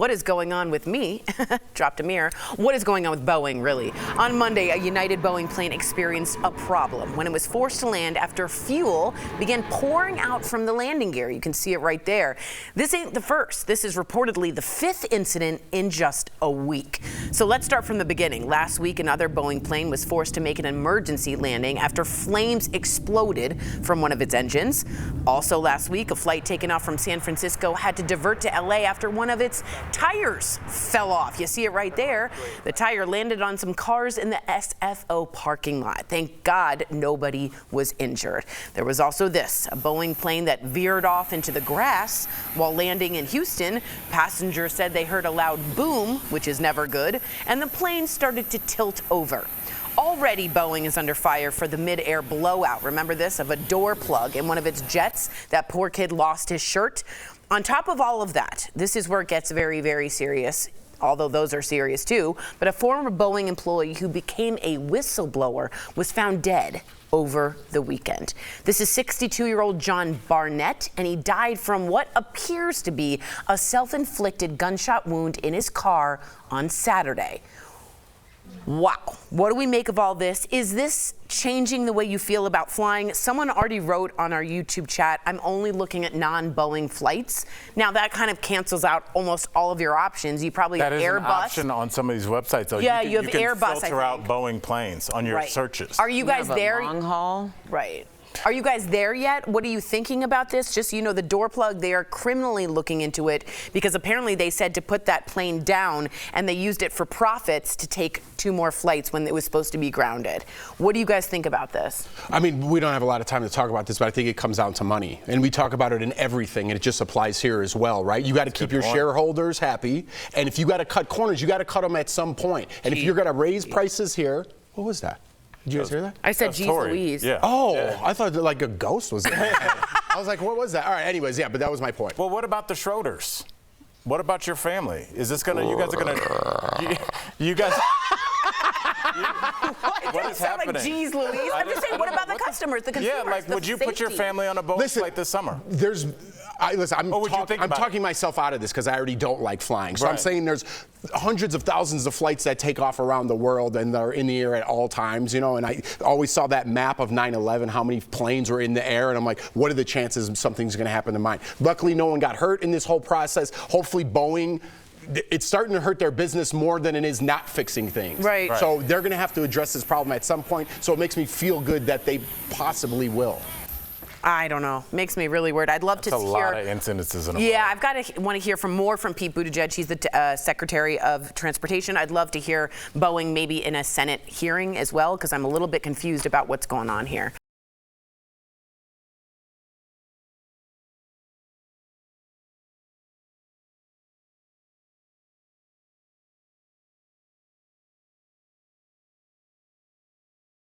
what is going on with me? Dropped a mirror. What is going on with Boeing, really? On Monday, a United Boeing plane experienced a problem when it was forced to land after fuel began pouring out from the landing gear. You can see it right there. This ain't the first. This is reportedly the fifth incident in just a week. So let's start from the beginning. Last week, another Boeing plane was forced to make an emergency landing after flames exploded from one of its engines. Also last week, a flight taken off from San Francisco had to divert to LA after one of its tires fell off. You see it right there. The tire landed on some cars in the SFO parking lot. Thank God nobody was injured. There was also this, a Boeing plane that veered off into the grass while landing in Houston. Passengers said they heard a loud boom, which is never good, and the plane started to tilt over. Already, Boeing is under fire for the mid-air blowout. Remember this, of a door plug in one of its jets? That poor kid lost his shirt. On top of all of that, this is where it gets very, very serious, although those are serious too. But a former Boeing employee who became a whistleblower was found dead over the weekend. This is 62-year-old John Barnett, and he died from what appears to be a self-inflicted gunshot wound in his car on Saturday. Wow. What do we make of all this? Is this changing the way you feel about flying? Someone already wrote on our YouTube chat, I'm only looking at non-Boeing flights. Now that kind of cancels out almost all of your options. You probably have Airbus. That is an option on some of these websites, though. Yeah, you have Airbus, I think. You can filter out Boeing planes on your searches. Are you guys there? Long haul? Right. Are you guys there yet? What are you thinking about this? Just so you know, the door plug, they are criminally looking into it because apparently they said to put that plane down and they used it for profits to take 2 more flights when it was supposed to be grounded. What do you guys think about this? I mean, we don't have a lot of time to talk about this, but I think it comes down to money. And we talk about it in everything, and it just applies here as well, right? You got to keep your shareholders happy. And if you got to cut corners, you got to cut them at some point. And if you're going to raise prices here, what was that? Did you guys hear that? I said, geez Louise. Yeah. Oh, yeah. I thought like a ghost was there. I was like, what was that? All right, anyways, yeah, but that was my point. Well, what about the Schroeders? What about your family? Is this gonna, you guys are gonna, you guys... What is happening? Like, geez Louise. I'm just saying, what about the customers, the consumers? Yeah, like, would you put your family on a boat flight this summer? I'm talking myself out of this because I already don't like flying. So I'm saying there's hundreds of thousands of flights that take off around the world and they're in the air at all times, you know, and I always saw that map of 9/11, how many planes were in the air, and I'm like, what are the chances something's going to happen to mine? Luckily, no one got hurt in this whole process. Hopefully, Boeing, it's starting to hurt their business more than it is not fixing things. Right. So they're going to have to address this problem at some point. So it makes me feel good that they possibly will. I don't know. Makes me really weird. I'd love to hear. That's a lot of incidences in a Yeah, I've got to want to hear from Pete Buttigieg. He's the Secretary of Transportation. I'd love to hear Boeing maybe in a Senate hearing as well, because I'm a little bit confused about what's going on here.